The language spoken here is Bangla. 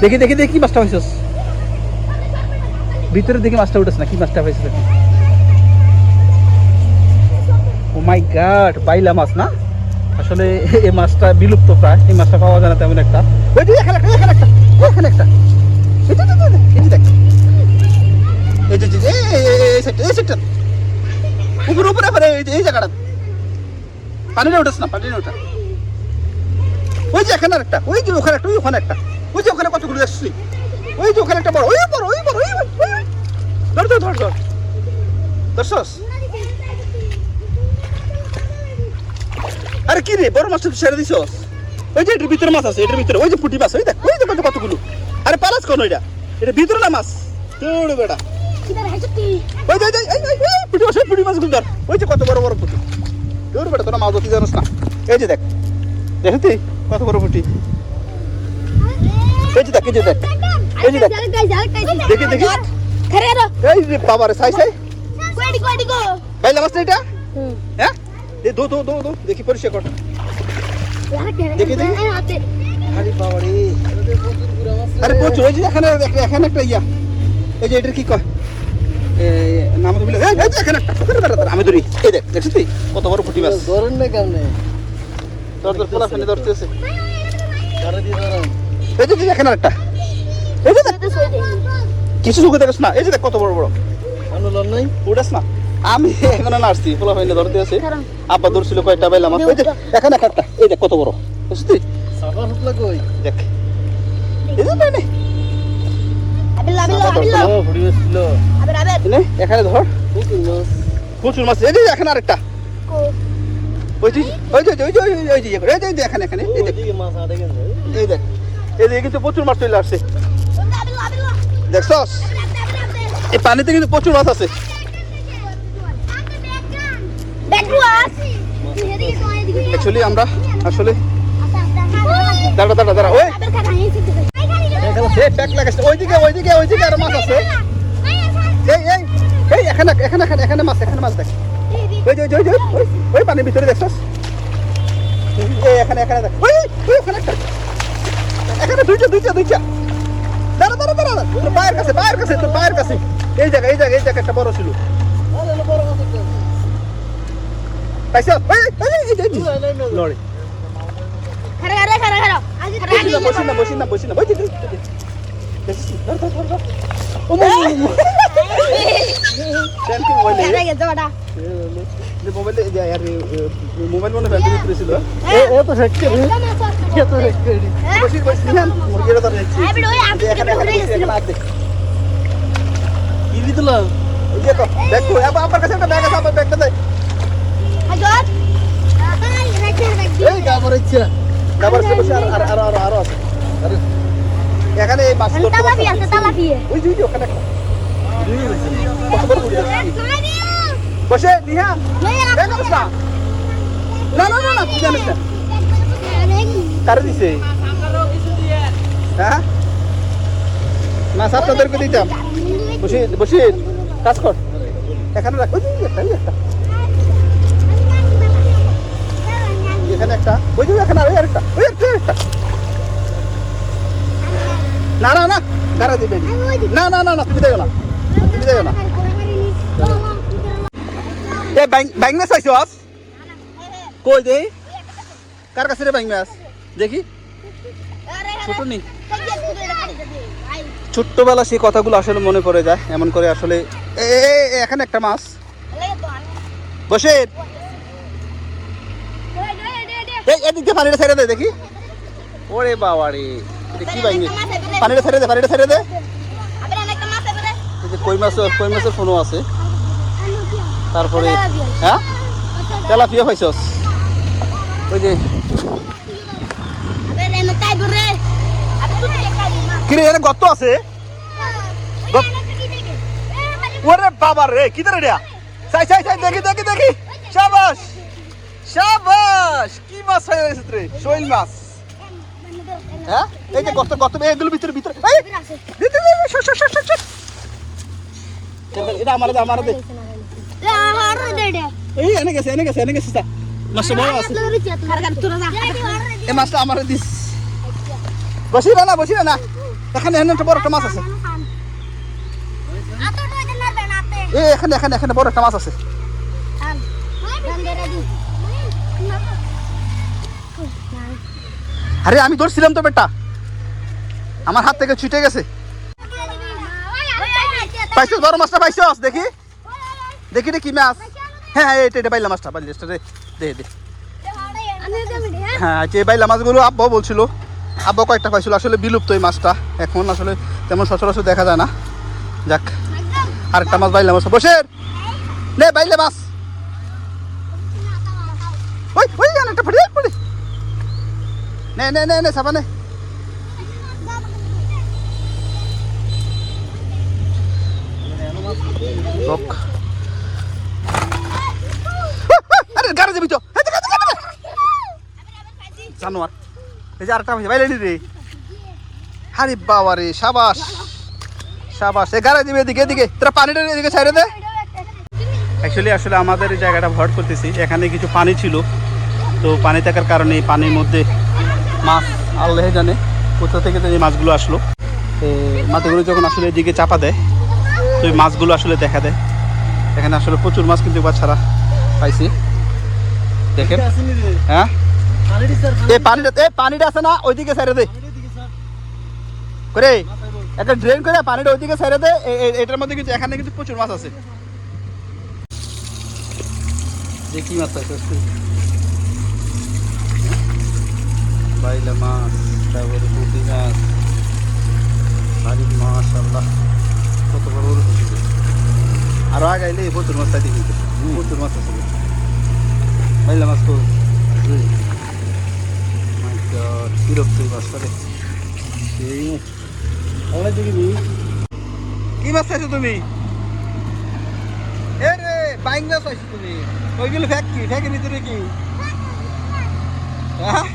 দেখি দেখি দেখি কি মাছটা পাইছস ভিতরে দেখি মাছটা উঠেছ না কি মাছটা পাইছস ও মাই গড বাইলা মাছ না আসলে এই মাছটা বিলুপ্ত প্রায় এই মাছটা পাওয়া যায় না তেমন একটা ওই যে এখানে একটা এই যে দেখ এই যে এই সেটা উপরে এই জায়গাটা পানিটা উঠেছ না পানিটা ওঠা ওই যে এখানে একটা ওই যে ওখানে একটা ওই যে ওখানে কতগুলো আসছি ওই যে ওখানে একটা বড় ওই ধর দর্শস আরে কি রে বড় মাছটা ছেড়ে দিছস ওই যে এটার ভিতরে মাছ আছে এটার ভিতরে ওই যে পুঁটি মাছ ওই দেখ ওই যে কতগুলো আরে পালাস কোন এটা ভিতরে না মাছ তোড় বেটা ওই যে পুঁটি মাছগুলো ধর ওই যে কত বড় পুঁটি তোড় বেটা তোরা মাছ ধরতে জানোস না এই যে দেখ দেখি কত বড় পুঁটি এই যে দেখ দেখি এই রে বাবা রে সাই বাইলা মাছটা এটা হ্যাঁ এই দো দেখি পরিষ্কার কর দেখি আরে বাবা রে আরে প্রচুর ওই যে এখানে একটা ইয়া এই যে এটার কি কয় নাম তো বলে এই যে এখানে একটা আমি ধরি এই দেখছিস তুই কত বড় পুঁটি মাছ ধরেন না কেমনে তোর পোলা ফেলে ধরতেছে ধরে দিয়ে ধরেন এই যে এখানে একটা এই যে কিছু চোখে দেখিস না এই যে দেখ কত বড় অনুলন নাই উঠাস না আমি এখানে না আসছি পোলা ফেলে ধরতে আছে আব্বা ধরছিল কয়টা বাইলা মাছ ওই যে এখানে একটা এই দেখ কত বড় বুঝছিস তুই সাফা হুতলা কই দেখ এই যে মানে ও ফুড়ি ছিল এখানে ধর প্রচুর মাছ এই যে এখানে আরেকটা ওই যে এখানে এই দেখ ওইদিকে মাছ আটে গেছে এই দেখ এই দিকে কিন্তু প্রচুর মাছ চলে আসছে দেখছস এই পানিতে কিন্তু প্রচুর মাছ আছে অ্যাকচুয়ালি আমরা আসলে দাঁড়া ওই সে প্যাক লাগাচ্ছে ওইদিকে আর মাছ আছে এই এখানে মাছ দেখ ওই পানির ভিতরে দেখছস এই এখানে দেখ ওই ওখানে একটা এখানে দুইটা দাঁড়া তোর পায়ের কাছে এই জায়গা একটা বড় ছিল আরে বড় মাছ একটা পাইছ লড়ে বসি না মোবাইল মনে ফেলতে দিতেছিল এ তো শেখছে মুরগিরা তো দেখছি কি দিতলা এই যে দেখো আমার কাছে একটা ব্যাগ আছে আমার ব্যাগটা দে এই গাবর ইচ্ছা তারপর বসে আর আছে আরে এখানে এই মাছ ওই যে ওখানে কত বড় বুড়ি বসে নিহা দেখো না তুই জানিস না কারে দিছে হ্যাঁ মাছ আপনাদেরকে দিতাম বসে কাজ কর এখানে রাখ ওই একটা এখানে একটা ওই যে এখানে আরেকটা ওই একটা না গাড়া দিবে না তুমি দেবে না এ ব্যাং মাছ আইছো আস কই দে কার কাছে রে ব্যাং মাছ দেখি ছোট নেই ছোট্টবেলা সেই কথাগুলো আসলে মনে পড়ে যায় এমন করে আসলে এখানে একটা মাছ বসে এদিকে পানিটা ছেড়ে দে দেখি ওরে বাবা রে কি বাইং পানিটা ছেড়ে দে কই মাছের ফোনও আছে তারপরে হ্যাঁ তেলাপিয়া পাইছস ওই যে কিরে এখানে গর্ত আছে ওরে বাবা রে কি ধরে রে চাই দেখি শাবাশ কি মাছ হয়েছে রে শৈল মাছ হ্যাঁ এই যে গর্ত এগুলো ভিতরে এটা আমার দে এই এনে গেছে মাছটা বড় আছে এই মাছটা আমার দিস বসি না এখানে একটা বড় একটা মাছ আছে। এখানে বড় একটা মাছ আছে। আরে আমি ধরছিলাম তো বেটা, আমার হাত থেকে ছুটে গেছে। পাইছস বড় মাছটা পাইছস? দেখি দেখি রে কি মাছ। হ্যাঁ এটা বাইলা মাছটা, বাইলা মাছটা দে। হ্যাঁ এই বাইলা মাছগুলো আব্বা বলছিল, আব্বা কয়েকটা পাইছিল। আসলে বিলুপ্ত এই মাছটা, এখন আসলে তেমন সচরাচর দেখা যায় না। যাক, আরেকটা মাছ বাইলা মাছ। বসে নে বাইলা মাছ। ওই একটা পড়ি নে সাবা নে। আরে গাড়ি যাবি তো জানোয়ার। এই যে আরেকটা বাইলে নি রে। আরে বাবা রে, সাবাস সাবাস। এ গাড়ি দিবি এদিকে তোরা পানিটা এদিকে ছাইড়ে দে। অ্যাকচুয়ালি আসলে আমাদের এই জায়গাটা ভরাট করতেছি, এখানে কিছু পানি ছিল, তো পানি থাকার কারণে পানির মধ্যে মাছ আল্লাহ জানে কোথা থেকে এই মাছগুলো আসলো। তো মাছগুলো যখন আসলে এদিকে চাপা দেয়, তো এই মাছগুলো আসলে দেখা দেয়। এখানে আসলে প্রচুর মাছ কিন্তু বাচ্চারা পাইছি, দেখেন। হ্যাঁ এই পানিটা আছে না, ওইদিকে সাইডে দে করে একটা ড্রেন করে পানিটা ওইদিকে সাইডে দে। এটার মধ্যে কিন্তু এখানে কিন্তু প্রচুর মাছ আছে। দেখি মাছ আছে, বাইলা মাছ, তারপরে পুঁটি মাছ, ভারী মাশাআল্লাহ কত বড় বড় হচ্ছে। আরো আগাইলে প্রচুর মাছ থাকে, কিন্তু প্রচুর মাছ আছে বাইলা মাছ। তো বিরক্ত মাছটা রে। কি মাছ চাইছো তুমি? এ রে বাইং মাছ চাইছো তুমি? ওইগুলো ফ্যাকের ভিতরে কি? হ্যাঁ